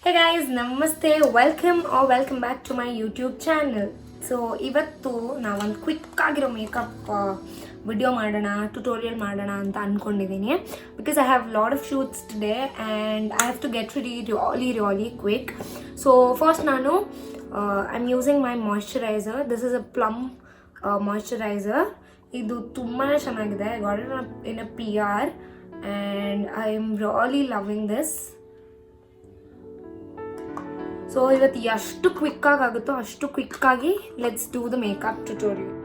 Hey guys, namaste, welcome back to my YouTube channel. So ಇವತ್ತು ನಾವೊಂದು quick ಆಗಿರೋ makeup video ಮಾಡೋಣ, tutorial ಮಾಡೋಣ ಅಂತ ಅಂದ್ಕೊಂಡಿದ್ದೀನಿ. Because I have lot of shoots today and I have to get ready really quick. So first ನಾನು I am using my moisturiser. This is a Plum moisturiser. ಇದು ತುಂಬಾ ಚೆನ್ನಾಗಿದೆ. I got it in a PR and I am really loving this. So ಇವತ್ತು ಎಷ್ಟು ಕ್ವಿಕ್ಕಾಗಿ ಆಗುತ್ತೋ ಅಷ್ಟು ಕ್ವಿಕ್ಕಾಗಿ let's do the makeup tutorial.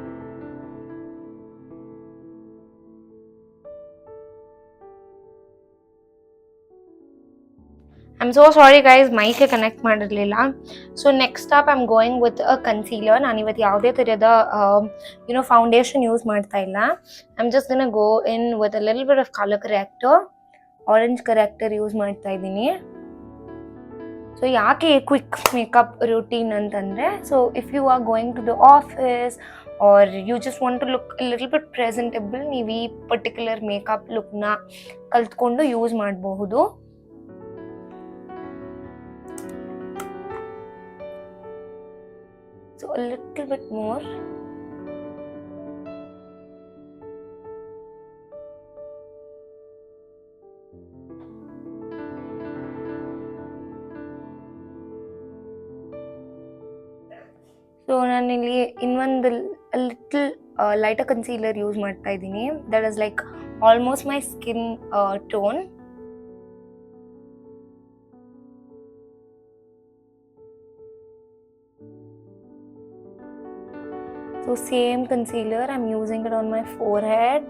I'm so sorry guys, ಮೈಕ್ಗೆ ಕನೆಕ್ಟ್ ಮಾಡಿರಲಿಲ್ಲ. So next up I am going with a concealer. ನಾನು ಇವತ್ತು ಯಾವುದೇ ಥರದ ಫೌಂಡೇಶನ್ ಯೂಸ್ ಮಾಡ್ತಾ ಇಲ್ಲ. I am just gonna go in with a little bit of colour corrector, orange corrector use ಮಾಡ್ತಾ ಇದ್ದೀನಿ. ಸೊ ಯಾಕೆ ಕ್ವಿಕ್ ಮೇಕಪ್ ರೂಟೀನ್ ಅಂತಂದರೆ, so if you are going to the office or you just want to look little bit presentable, ನೀವು ಈ particular makeup ಲುಕ್ನ ಕಲ್ತ್ಕೊಂಡು use ಮಾಡಬಹುದು. So a little bit more. So ನಾನಿಲ್ಲಿ ಇನ್ನೊಂದು ಲಿಟಲ್ ಲೈಟರ್ ಕನ್ಸೀಲರ್ ಯೂಸ್ ಮಾಡ್ತಾ ಇದ್ದೀನಿ. That is like almost my skin tone. So same concealer, I'm using it on my forehead,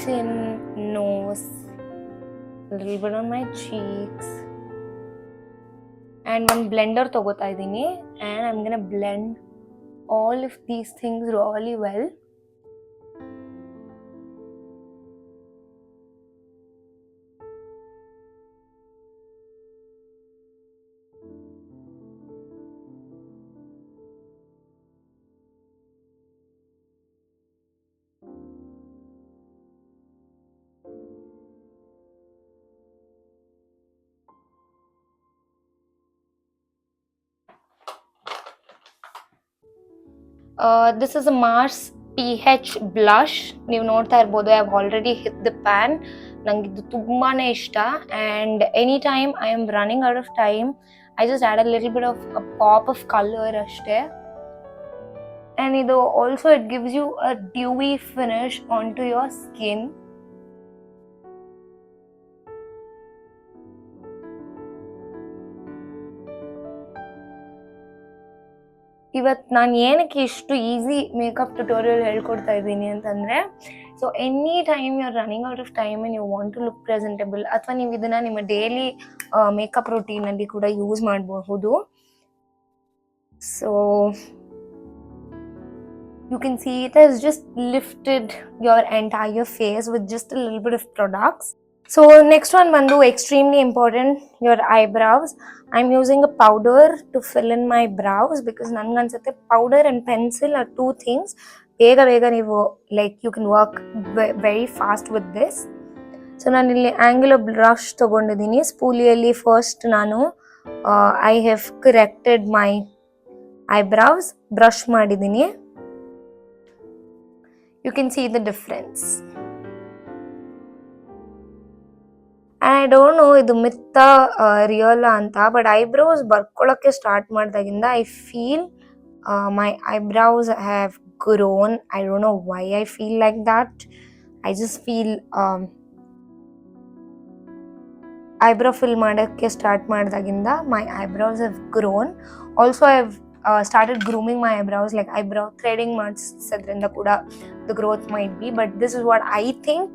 chin, nose, a little bit on my cheeks. And one blender ತಗೋತಾ ಇದ್ದೀನಿ and I'm gonna blend all of these things really well. This is a Mars PH blush. ನೀವು ನೋಡ್ತಾ ಇರ್ಬೋದು, I have already hit the pan. ನಂಗೆ ಇದು ತುಂಬಾ ಇಷ್ಟ. And any time I am running out of time, I just add a little bit of a pop of colour ಅಷ್ಟೇ. And ಇದು also it gives you a dewy finish on to your skin. ಇವತ್ತು ನಾನು ಏನಕ್ಕೆ ಇಷ್ಟು easy makeup tutorial ಹೇಳ್ಕೊಡ್ತಾ ಇದ್ದೀನಿ ಅಂತಂದರೆ, so any time you are running out of time and you want to look presentable, ಅಥವಾ ನೀವು ಇದನ್ನು ನಿಮ್ಮ ಡೈಲಿ ಮೇಕಪ್ ರೂಟೀನಲ್ಲಿ ಕೂಡ ಯೂಸ್ ಮಾಡಬಹುದು. So you can see it has just lifted your entire face with just a little bit of products. So next one bandu extremely important, your eyebrows. I'm using a powder to fill in my brows because nange ansutte powder and pencil are two things vega ನೀವು like you can work very fast with this. So ನಾನು ಇಲ್ಲಿ angular brush ತಗೊಂಡಿದ್ದೀನಿ. ಸ್ಪೂಲಿಯಲ್ಲಿ first ನಾನು I have corrected my eyebrows, brush ಮಾಡಿದ್ದೀನಿ. You can see the difference. I don't know ಇದು ಮಿತ್ತ real ಅಂತ, but eyebrows ಬರ್ಕೊಳ್ಳೋಕ್ಕೆ ಸ್ಟಾರ್ಟ್ ಮಾಡಿದಾಗಿಂದ I feel my eyebrows have grown. I don't know why I feel like that. I just feel eyebrow fill ಮಾಡೋಕ್ಕೆ start ಮಾಡಿದಾಗಿಂದ my eyebrows have grown. Also I have started grooming my eyebrows, like eyebrow threading ಮಾಡಿಸೋದ್ರಿಂದ ಕೂಡ the growth might be, but this is what I think.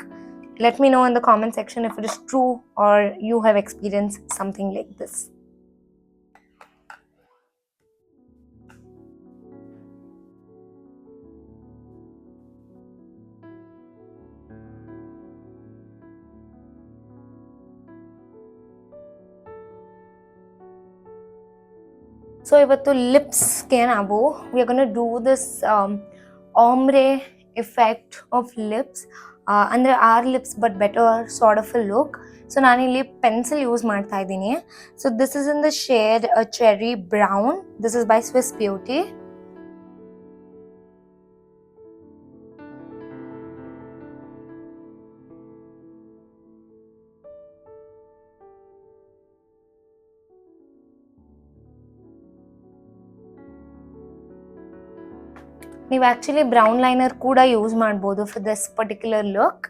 Let me know in the comment section if it is true or you have experienced something like this. So ivattu lipsಗೆ ನಾವು we are going to do this ombre effect of lips. ಅಂದರೆ or lips but better sort of a look. So ನಾನಿಲ್ಲಿ pencil use ಮಾಡ್ತಾ ಇದ್ದೀನಿ. So this is in the shade cherry brown. This is by Swiss Beauty. ನೀವು actually brown liner ಕೂಡ use ಮಾಡ್ಬೋದು for this particular look.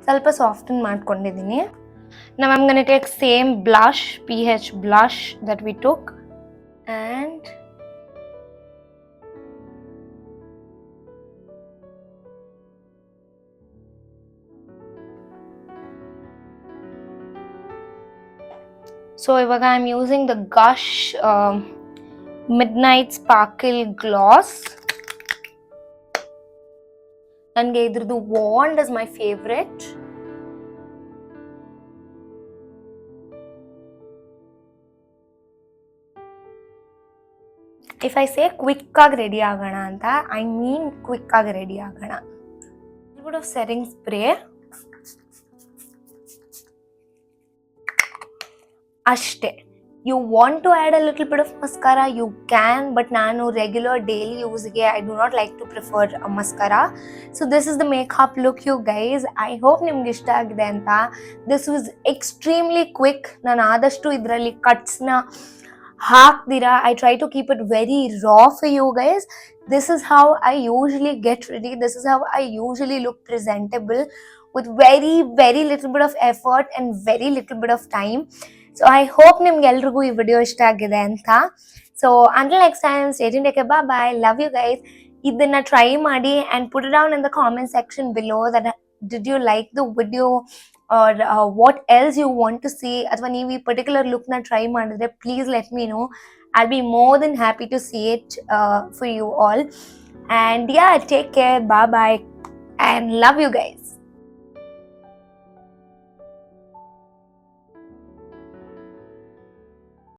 ಸ್ವಲ್ಪ soften ಮಾಡ್ಕೊಂಡಿದ್ದೀನಿ. Now I'm going to take same blush, PH blush that we took, and so ivaga I'm using the Gush Midnight Sparkle Gloss. Nange idradu wand is my favorite. If I say quick ಆಗಿ ready ಆಗೋಣ ಅಂತ, I mean quick ಆಗಿ ready ಆಗೋಣ. A little bit of setting spray. ಅಷ್ಟೇ. You want to add a little bit of mascara, you can, but ನಾನು regular daily ಯೂಸ್ಗೆ I do not like to prefer a mascara. So this is the makeup look, you guys. I hope ನಿಮ್ಗೆ ಇಷ್ಟ ಆಗಿದೆ ಅಂತ. This was extremely quick. ನಾನು ಆದಷ್ಟು ಇದರಲ್ಲಿ ಕಟ್ಸ್ನ ಹಾಕ್ದಿರಾ I try to keep it very raw for you guys. This is how I usually get ready. This is how I usually look presentable with very very little bit of effort and very little bit of time. So I hope ನಿಮ್ಗೆ ಎಲ್ರಿಗೂ ಈ video ಇಷ್ಟ ಆಗಿದೆ ಅಂತ. So until next time, stay tuned, take care, bye bye, love you guys. ಇದನ್ನ try ಮಾಡಿ and put it down in the comment section below that did you like the video or what else you want to see. ಅಥವಾ ನೀವು ಈ particular ಲುಕ್ನ try ಮಾಡಿದ್ರೆ please let me know. I'll be more than happy to see it for you all. And yeah, take care, bye bye, and love you guys.